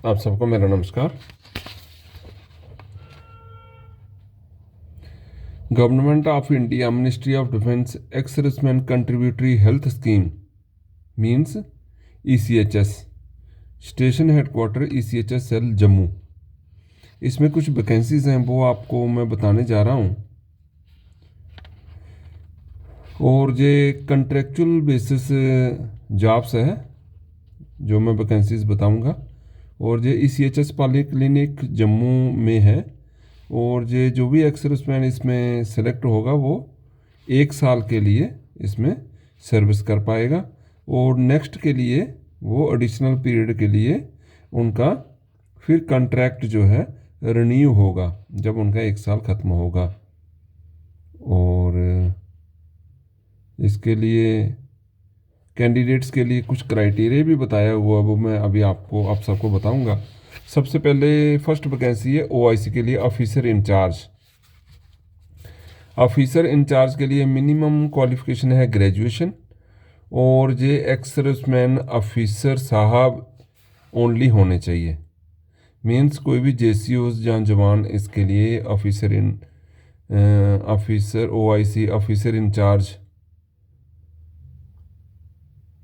आप सबको मेरा नमस्कार। Government of India ministry of defence ex serviceman contributory health scheme means ECHS, station headquarter ECHS cell Jammu. इसमें कुछ वैकेंसीज हैं, वो आपको मैं बताने जा रहा हूँ। और ये कंट्रेक्चुअल बेसिस जॉब्स है जो मैं वैकेंसीज बताऊँगा। और ये ECHS पॉलीक्लिनिक जम्मू में है। और ये जो भी एक्स सर्विसमैन इसमें सेलेक्ट होगा वो 1 साल के लिए इसमें सर्विस कर पाएगा। और नेक्स्ट के लिए वो एडिशनल पीरियड के लिए उनका फिर कॉन्ट्रैक्ट जो है रिन्यू होगा जब उनका 1 साल ख़त्म होगा। और इसके लिए कैंडिडेट्स के लिए कुछ क्राइटेरिया भी बताया हुआ, वो मैं अभी आप सबको बताऊंगा। सबसे पहले फर्स्ट वैकेंसी है OIC के लिए ऑफिसर इंचार्ज। ऑफिसर इंचार्ज के लिए मिनिमम क्वालिफिकेशन है ग्रेजुएशन। और ये एक्स सर्विसमैन ऑफिसर साहब ओनली होने चाहिए। मीन्स कोई भी JCOs या जवान इसके लिए officer OIC officer in charge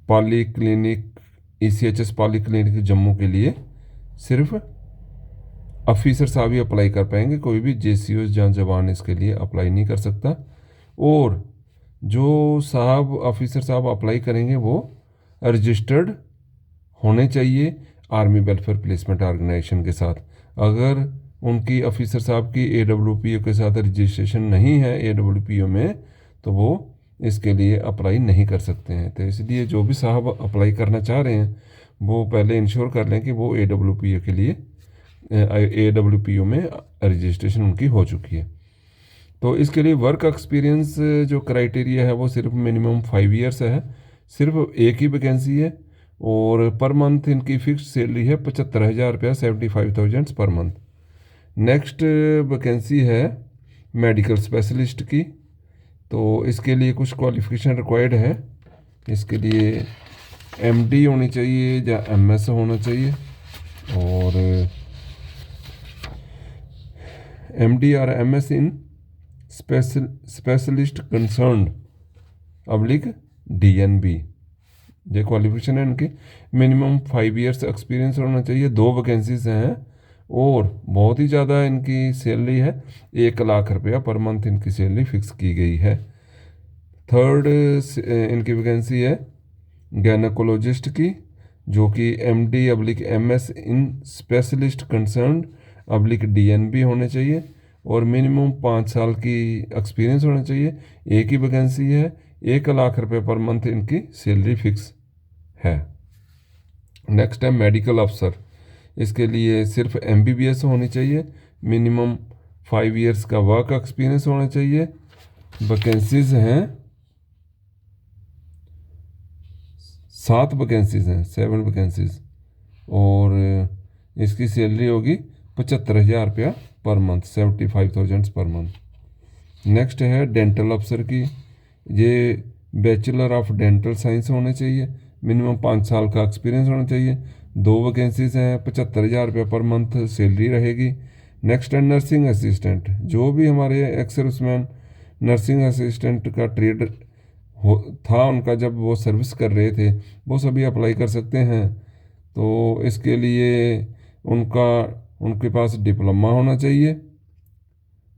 polyclinic ECHS polyclinic Jammu के लिए सिर्फ ऑफिसर साहब ही अप्लाई कर पाएंगे। कोई भी JCOs या जवान इसके लिए अप्लाई नहीं कर सकता। और जो ऑफिसर साहब अप्लाई करेंगे वो रजिस्टर्ड होने चाहिए आर्मी वेलफेयर प्लेसमेंट ऑर्गेनाइजेशन के साथ। अगर उनकी ऑफिसर साहब की AWPO के साथ रजिस्ट्रेशन नहीं है AWPO में, तो वो इसके लिए अप्लाई नहीं कर सकते हैं। तो इसलिए जो भी साहब अप्लाई करना चाह रहे हैं वो पहले इंश्योर कर लें कि वो AWPO के लिए AWPO में रजिस्ट्रेशन उनकी हो चुकी है। तो इसके लिए वर्क एक्सपीरियंस जो क्राइटेरिया है वो सिर्फ मिनिमम 5 ईयर्स है। सिर्फ एक ही वैकेंसी है। और पर मंथ इनकी फिक्स सैलरी है 75,000 रुपया, 75,000 पर मंथ। नेक्स्ट वैकेंसी है मेडिकल स्पेशलिस्ट की। तो इसके लिए कुछ क्वालिफिकेशन रिक्वायर्ड है। इसके लिए MD होनी चाहिए या MS होना चाहिए। और MD और MS इन स्पेशलिस्ट कंसर्न DNB, ये क्वालिफिकेशन है इनकी। मिनिमम 5 ईयर्स एक्सपीरियंस होना चाहिए। 2 वैकेंसीज हैं और बहुत ही ज़्यादा इनकी सैलरी है, 1 लाख रुपया पर मंथ इनकी सैलरी फिक्स की गई है। थर्ड इनकी वैकेंसी है गैनकोलॉजिस्ट की, जो कि MD/MS इन स्पेशलिस्ट कंसर्न DNB होने चाहिए। और मिनिमम 5 साल की एक्सपीरियंस होना चाहिए। एक ही वैकेंसी है, 1 लाख रुपये पर मंथ इनकी सैलरी फिक्स है। नेक्स्ट है मेडिकल अफसर। इसके लिए सिर्फ MBBS होनी चाहिए। मिनिमम 5 ईयर्स का वर्क एक्सपीरियंस होना चाहिए। वैकेंसीज हैं 7 वैकेंसीज हैं, 7 वैकेंसीज। और इसकी सैलरी होगी 75,000 रुपया per month, 75,000 per month. Next है डेंटल अफसर की। ये बैचलर ऑफ डेंटल साइंस होने चाहिए। मिनिमम 5 साल का एक्सपीरियंस होना चाहिए। 2 वैकेंसीज हैं, 75,000 रुपये पर मंथ सैलरी रहेगी। नेक्स्ट है नर्सिंग असिस्टेंट। जो भी हमारे एक्स सर्विसमैन नर्सिंग असिस्टेंट का ट्रेड था उनका, जब वो सर्विस कर रहे थे, वो सभी अप्लाई कर सकते हैं। तो इसके लिए उनके पास डिप्लोमा होना चाहिए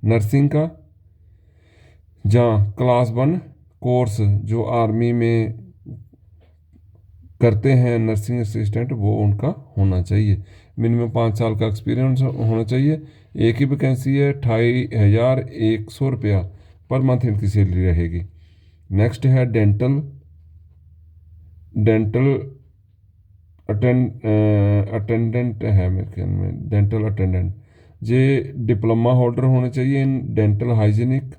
नर्सिंग का, जहाँ क्लास 1 कोर्स जो आर्मी में करते हैं नर्सिंग असिस्टेंट, वो उनका होना चाहिए। मिनिमम 5 साल का एक्सपीरियंस होना चाहिए। एक ही वैकेंसी है, 28,100 रुपया पर मंथ इनकी सैलरी रहेगी। नेक्स्ट है डेंटल अटेंडेंट है मेरे ख्याल में, डेंटल अटेंडेंट। ये डिप्लोमा होल्डर होने चाहिए in dental hygienic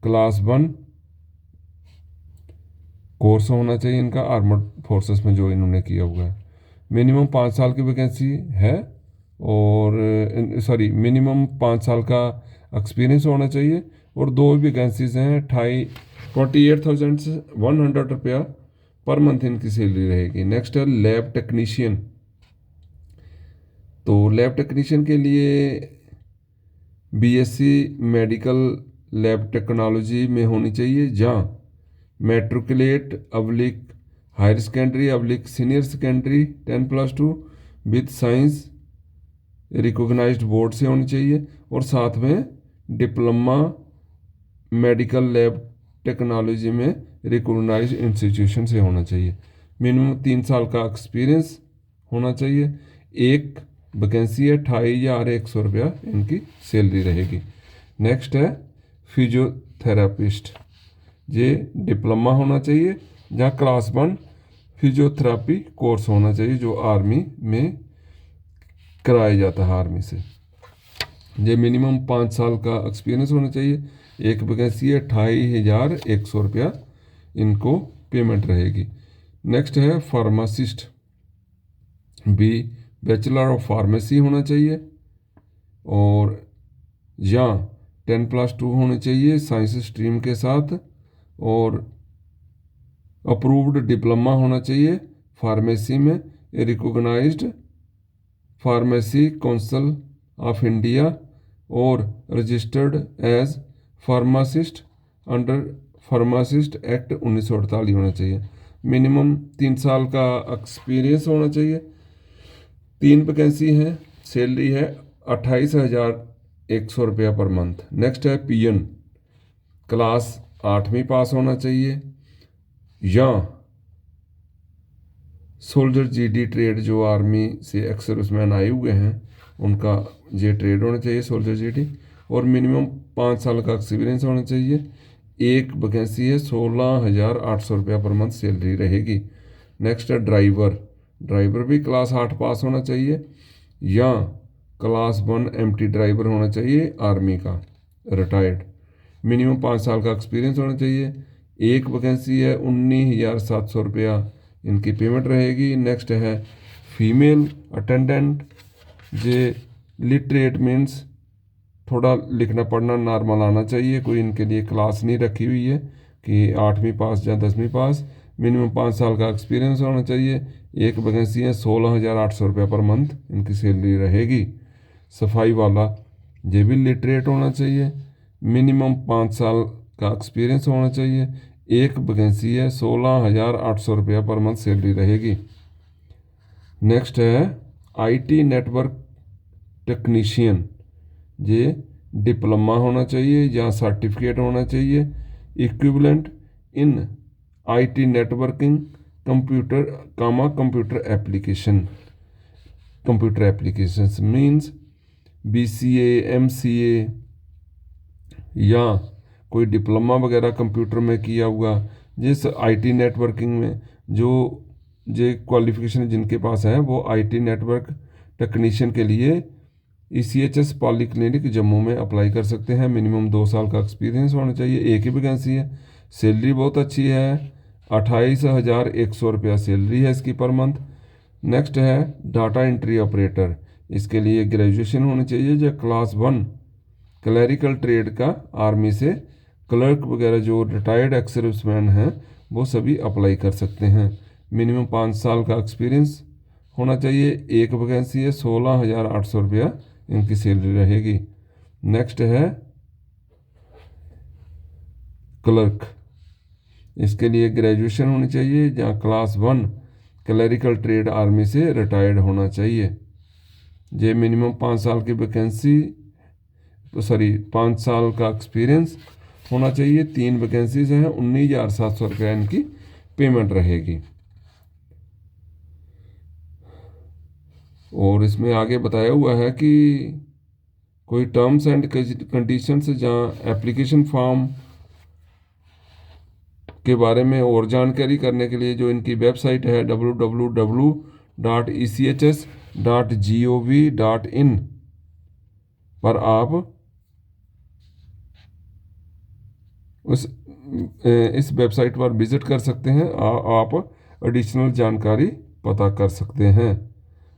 class 1 course होना चाहिए इनका, आर्मड फोर्सेस में जो इन्होंने किया हुआ है। मिनिमम 5 साल की वैकेंसी है। और मिनिमम 5 साल का एक्सपीरियंस होना चाहिए। और 2 वैकेंसीज हैं, 48,100 रुपया पर मंथ इनकी सैलरी रहेगी। नेक्स्ट है लैब टेक्नीशियन। तो लैब टेक्नीशियन के लिए बीएससी मेडिकल लैब टेक्नोलॉजी में होनी चाहिए, जहाँ matriculate oblique higher secondary oblique senior secondary 10+2 with science recognised board से होनी चाहिए, और साथ में डिप्लोमा मेडिकल लैब टेक्नोलॉजी में रिकॉग्नाइज्ड इंस्टीट्यूशन से होना चाहिए। मिनिमम 3 साल का एक्सपीरियंस होना चाहिए। एक वैकेंसी है, 28,100 रुपया इनकी सैलरी रहेगी। नेक्स्ट है फिजियोथेरापिस्ट, ये डिप्लोमा होना चाहिए, जहाँ क्लास 1 फिजियोथेरापी कोर्स होना चाहिए जो आर्मी में कराया जाता है आर्मी से। ये मिनिमम 5 साल का एक्सपीरियंस होना चाहिए। एक वैकेंसी है, 28,100 रुपया इनको पेमेंट रहेगी। नेक्स्ट है pharmacist, B bachelor of pharmacy होना चाहिए, और या 10+2 होने चाहिए साइंस स्ट्रीम के साथ, और अप्रूव्ड डिप्लोमा होना चाहिए फार्मेसी में, recognised pharmacy council of India और registered as pharmacist under pharmacist act 1948 होना चाहिए। मिनिमम 3 साल का एक्सपीरियंस होना चाहिए। 3 वैकेंसी हैं, सैलरी है 28,100 रुपया पर मंथ। नेक्स्ट है पीएन, क्लास 8वीं पास होना चाहिए, या सोल्जर जीडी ट्रेड, जो आर्मी से एक्स सर्विसमैन आए हुए हैं उनका ये ट्रेड होना चाहिए सोल्जर जीडी, और मिनिमम 5 साल का एक्सपीरियंस होना चाहिए। एक वैकेंसी है, 16,800 रुपया पर मंथ सैलरी रहेगी। नेक्स्ट है ड्राइवर, ड्राइवर भी क्लास 8 पास होना चाहिए, या क्लास 1 एमटी ड्राइवर होना चाहिए आर्मी का रिटायर्ड। मिनिमम 5 साल का एक्सपीरियंस होना चाहिए। एक वैकेंसी है, 19,700 रुपया इनकी पेमेंट रहेगी। नेक्स्ट है फीमेल अटेंडेंट, जे लिटरेट मीन्स थोड़ा लिखना पढ़ना नॉर्मल आना चाहिए, कोई इनके लिए क्लास नहीं रखी हुई है कि 8वीं पास या 10वीं पास। मिनिमम 5 साल का एक्सपीरियंस होना चाहिए। एक वैकेंसी है, 16,800 रुपया पर मंथ इनकी सैलरी रहेगी। सफाई वाला, ये भी लिटरेट होना चाहिए, मिनिमम 5 साल का एक्सपीरियंस होना चाहिए। एक वैकेंसी है, 16,800 रुपया पर मंथ सैलरी रहेगी। नेक्स्ट है आईटी नेटवर्क टेक्नीशियन, ये डिप्लोमा होना चाहिए या सर्टिफिकेट होना चाहिए equivalent in IT networking computer applications means BCA MCA, या कोई डिप्लोमा वगैरह कंप्यूटर में किया हुआ, जिस आईटी नेटवर्किंग में जो क्वालिफिकेशन जिनके पास है वो आईटी नेटवर्क टेक्नीशियन के लिए ईसीएचएस पॉलीक्लिनिक जम्मू में अप्लाई कर सकते हैं। मिनिमम 2 साल का एक्सपीरियंस होना चाहिए। एक ही वैकेंसी है, सैलरी बहुत अच्छी है, 28,100 रुपया सैलरी है इसकी पर मंथ। नेक्स्ट है डाटा एंट्री ऑपरेटर, इसके लिए ग्रेजुएशन होनी चाहिए या क्लास 1 क्लैरिकल ट्रेड का आर्मी से, क्लर्क वगैरह जो रिटायर्ड एक्स सर्विसमैन हैं वो सभी अप्लाई कर सकते हैं। मिनिमम 5 साल का एक्सपीरियंस होना चाहिए। एक वैकेंसी है, 16,800 रुपया इनकी सैलरी रहेगी। नेक्स्ट है क्लर्क, इसके लिए ग्रेजुएशन होनी चाहिए जहाँ क्लास 1 क्लरिकल ट्रेड आर्मी से रिटायर्ड होना चाहिए। ये मिनिमम 5 साल की वैकेंसी 5 साल का एक्सपीरियंस होना चाहिए। 3 वैकेंसीज हैं, 19,700 रुपया इनकी पेमेंट रहेगी। और इसमें आगे बताया हुआ है कि कोई टर्म्स एंड कंडीशंस, जहाँ एप्लीकेशन फॉर्म के बारे में और जानकारी करने के लिए जो इनकी वेबसाइट है www.echs.gov.in पर आप इस वेबसाइट पर विजिट कर सकते हैं। आप एडिशनल जानकारी पता कर सकते हैं।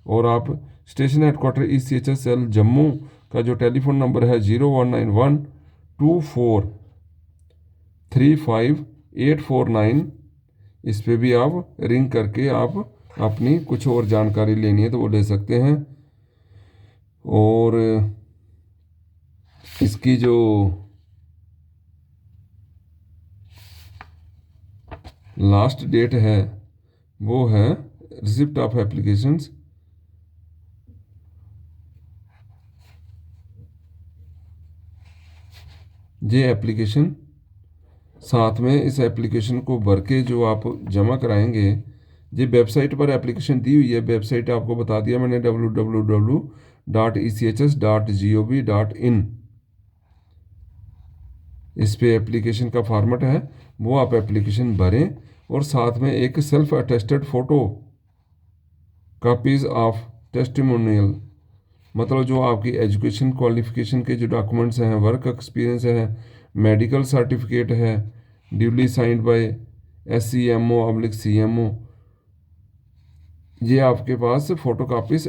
और आप station headquarter ECHS cell Jammu का जो टेलीफोन नंबर है 01912435,849, इस पे भी आप रिंग करके आप अपनी कुछ और जानकारी लेनी है तो वो ले सकते हैं। और इसकी जो लास्ट डेट है वो है रिसिप्ट ऑफ एप्लीकेशंस ये एप्लीकेशन साथ में इस एप्लीकेशन को भर के जो आप जमा कराएंगे, ये वेबसाइट पर एप्लीकेशन दी हुई है। वेबसाइट आपको बता दिया मैंने www.echs.gov.in। इस पे एप्लीकेशन का फॉर्मेट है, वो आप एप्लीकेशन भरें और साथ में एक self attested photo copies of testimonial, मतलब जो आपकी एजुकेशन क्वालिफिकेशन के जो डॉक्यूमेंट्स हैं, वर्क एक्सपीरियंस है, मेडिकल सर्टिफिकेट है, ड्यूली साइंड बाय SCMO/CMO, ये आपके पास फ़ोटो कापीज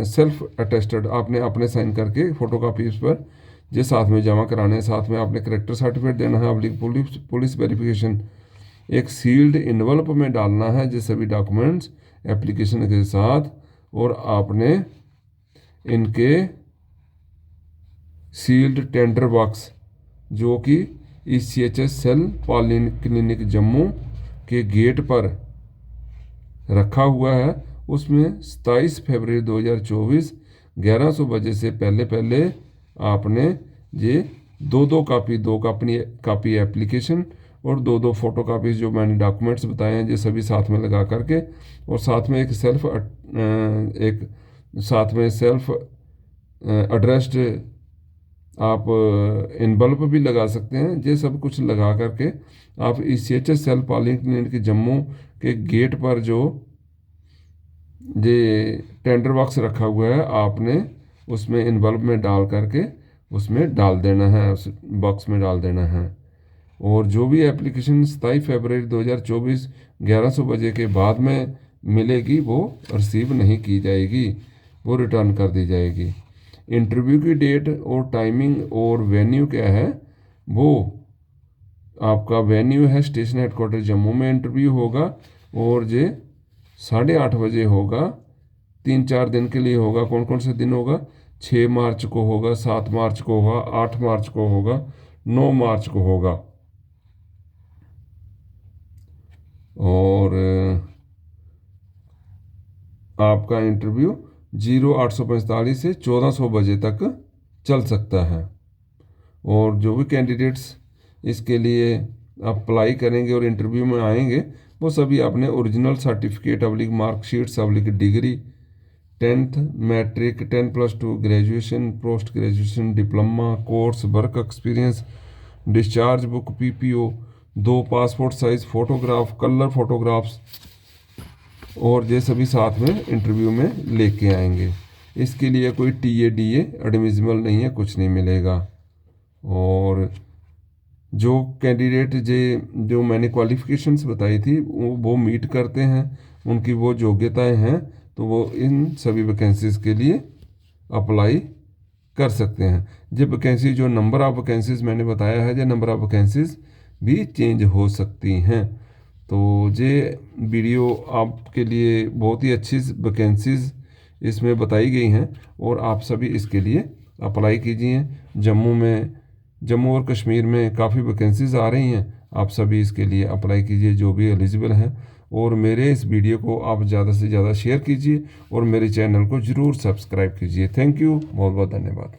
सेल्फ अटेस्टेड आपने अपने साइन करके फ़ोटो कापीज पर ये साथ में जमा कराने हैं। साथ में आपने करेक्टर सर्टिफिकेट देना है, पुलिस वेरिफिकेशन, एक सील्ड इन्वल्प में डालना है ये सभी डॉक्यूमेंट्स एप्लीकेशन के साथ, और आपने इनके सील्ड टेंडर बॉक्स जो कि ECHS सेल पॉलीक्लिनिक जम्मू के गेट पर रखा हुआ है, उसमें 27 फरवरी 2024 1100 बजे से पहले आपने ये दो कापी एप्लीकेशन और दो फ़ोटो कापीज जो मैंने डॉक्यूमेंट्स बताए हैं ये सभी साथ में लगा करके, और साथ में एक सेल्फ एड्रेस्ड आप इनवल्प भी लगा सकते हैं। ये सब कुछ लगा करके आप ECHS सेल पॉलीक्लिनिक जम्मू के गेट पर जो ये टेंडर बॉक्स रखा हुआ है आपने उसमें इनवल्प में डाल करके उसमें डाल देना है, उस बॉक्स में डाल देना है। और जो भी एप्लीकेशन 27 फरवरी 2024 1100 बजे के बाद में मिलेगी वो रिसीव नहीं की जाएगी, वो रिटर्न कर दी जाएगी। इंटरव्यू की डेट और टाइमिंग और वेन्यू क्या है, वो आपका वेन्यू है स्टेशन हेडक्वार्टर जम्मू में इंटरव्यू होगा, और ये 8:30 बजे होगा। 3-4 दिन के लिए होगा। कौन कौन से दिन होगा? 6 मार्च को होगा, 7 मार्च को होगा, 8 मार्च को होगा, 9 मार्च को होगा। और आपका इंटरव्यू 0845 से 1400 बजे तक चल सकता है। और जो भी कैंडिडेट्स इसके लिए अप्लाई करेंगे और इंटरव्यू में आएंगे वो सभी अपने original certificate marksheets degree 10th matric 10+2 graduation, post graduation, diploma course, work experience, discharge book, PPO, 2 passport size photograph, colour photographs, और ये सभी साथ में इंटरव्यू में लेके आएंगे। इसके लिए कोई TA/DA एडमिसिबल नहीं है, कुछ नहीं मिलेगा। और जो कैंडिडेट जो मैंने क्वालिफ़िकेशंस बताई थी वो मीट करते हैं, उनकी वो योग्यताएं हैं, तो वो इन सभी वैकेंसीज़ के लिए अप्लाई कर सकते हैं। ये वैकेंसी जो नंबर ऑफ़ वैकेंसीज़ मैंने बताया है, ये नंबर ऑफ़ वैकेंसीज़ भी चेंज हो सकती हैं। तो ये वीडियो आपके लिए बहुत ही अच्छी वैकेंसीज़ इसमें बताई गई हैं, और आप सभी इसके लिए अप्लाई कीजिए। जम्मू और कश्मीर में काफ़ी वैकेंसीज़ आ रही हैं, आप सभी इसके लिए अप्लाई कीजिए जो भी एलिजिबल हैं। और मेरे इस वीडियो को आप ज़्यादा से ज़्यादा शेयर कीजिए और मेरे चैनल को ज़रूर सब्सक्राइब कीजिए। थैंक यू, बहुत बहुत धन्यवाद।